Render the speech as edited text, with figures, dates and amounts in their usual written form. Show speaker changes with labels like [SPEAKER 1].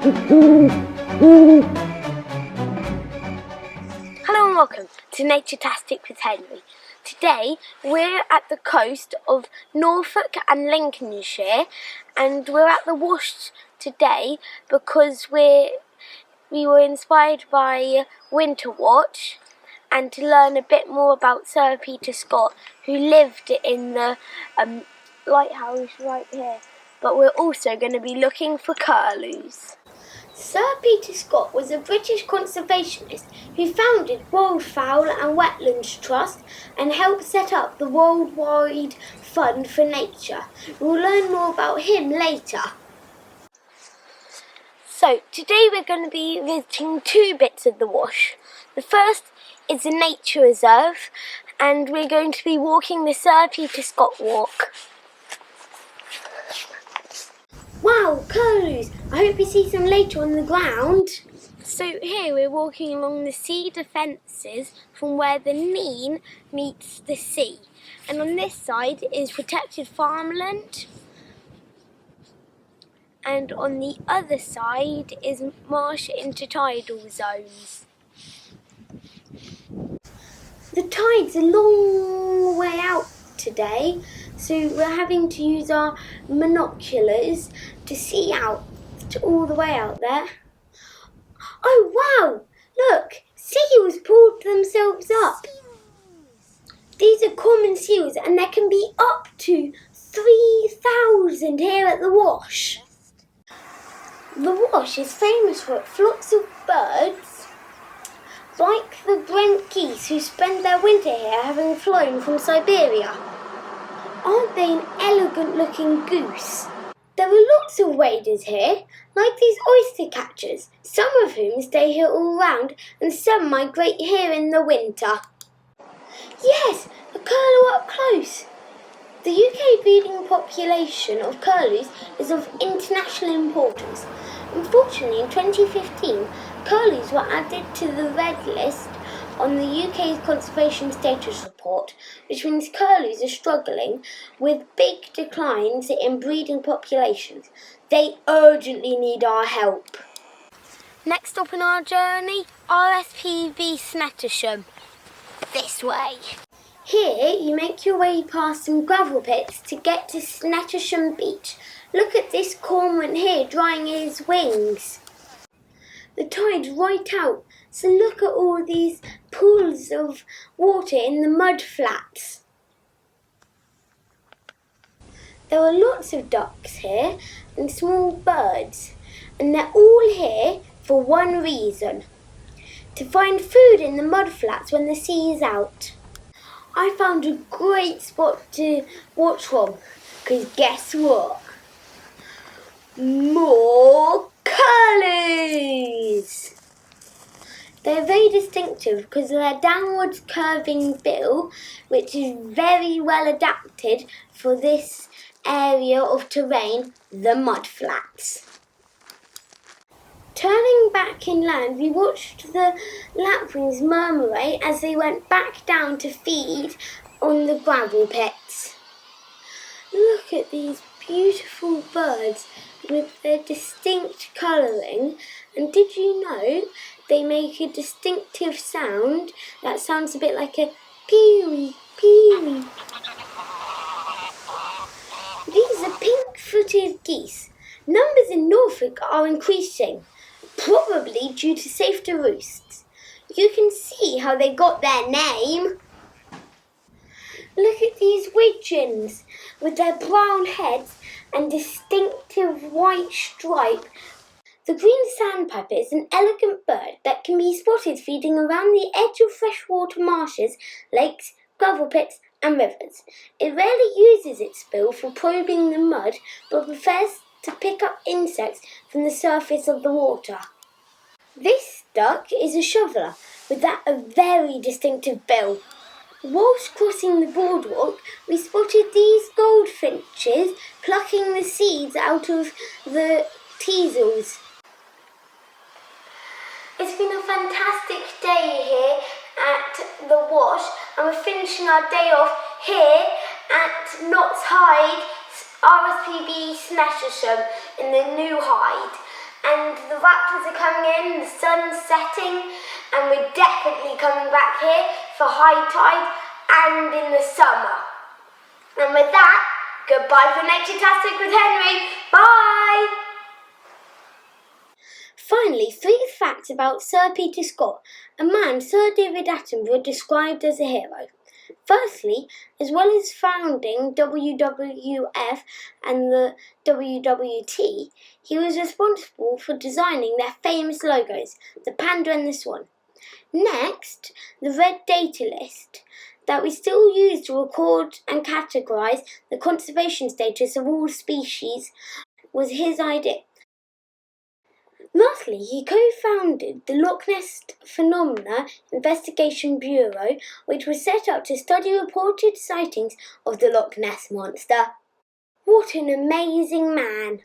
[SPEAKER 1] Hello and welcome to Naturetastic with Henry. Today we're at the coast of Norfolk and Lincolnshire, and we're at the Wash today because we were inspired by Winterwatch and to learn a bit more about Sir Peter Scott, who lived in the lighthouse right here. But we're also going to be looking for curlews. Sir Peter Scott was a British conservationist who founded Wildfowl and Wetlands Trust and helped set up the Worldwide Fund for Nature. We'll learn more about him later. So today we're going to be visiting two bits of the Wash. The first is a nature reserve, and we're going to be walking the Sir Peter Scott walk. Wow, curlews! I hope you see some later on the ground. So here we're walking along the cedar fences from where the Nene meets the sea. And on this side is protected farmland. And on the other side is marsh intertidal zones. The tide's a long way out today, so we're having to use our binoculars to see out all the way out there. Oh wow! Look! Seals pulled themselves up. These are common seals, and there can be up to 3,000 here at the Wash. The Wash is famous for flocks of birds, like the Brent geese who spend their winter here having flown from Siberia. Aren't they an elegant looking goose? There are lots of waders here, like these oyster catchers, some of whom stay here all round and some migrate here in the winter. Yes, a curlew up close. The UK breeding population of curlews is of international importance. Unfortunately, in 2015, curlews were added to the Red List on the UK's Conservation Status Report, which means curlews are struggling with big declines in breeding populations. They urgently need our help. Next stop on our journey, RSPB Snettisham. This way. Here you make your way past some gravel pits to get to Snettisham Beach. Look at this cormorant here drying his wings. The tide's right out, so look at all these pools of water in the mud flats. There are lots of ducks here and small birds, and they're all here for one reason: to find food in the mud flats when the sea is out. I found a great spot to watch from, because guess what? More curlews! They're very distinctive because of their downwards curving bill, which is very well adapted for this area of terrain, the mudflats. Turning back inland, we watched the lapwings murmurate as they went back down to feed on the gravel pits. Look at these beautiful birds with their distinct colouring, and did you know they make a distinctive sound that sounds a bit like a peewee, peewee. These are pink-footed geese. Numbers in Norfolk are increasing, probably due to safer roosts. You can see how they got their name. Look at these widgeons with their brown heads and distinctive white stripe. The green sandpiper is an elegant bird that can be spotted feeding around the edge of freshwater marshes, lakes, gravel pits and rivers. It rarely uses its bill for probing the mud, but prefers to pick up insects from the surface of the water. This duck is a shoveler with a very distinctive bill. Whilst crossing the boardwalk, we spotted these goldfinches plucking the seeds out of the teasels. It's been a fantastic day here at the Wash, and we're finishing our day off here at Notts Hyde, RSPB Snettisham in the new Hyde. And the raptors are coming in, the sun's setting, and we're definitely coming back here for high tide and in the summer. And with that, goodbye for Naturetastic with Henry. Bye! Finally, 3 facts about Sir Peter Scott, a man Sir David Attenborough described as a hero. Firstly, as well as founding WWF and the WWT, he was responsible for designing their famous logos, the panda and the swan. Next, the red data list that we still use to record and categorise the conservation status of all species was his idea. Lastly, he co-founded the Loch Ness Phenomena Investigation Bureau, which was set up to study reported sightings of the Loch Ness Monster. What an amazing man!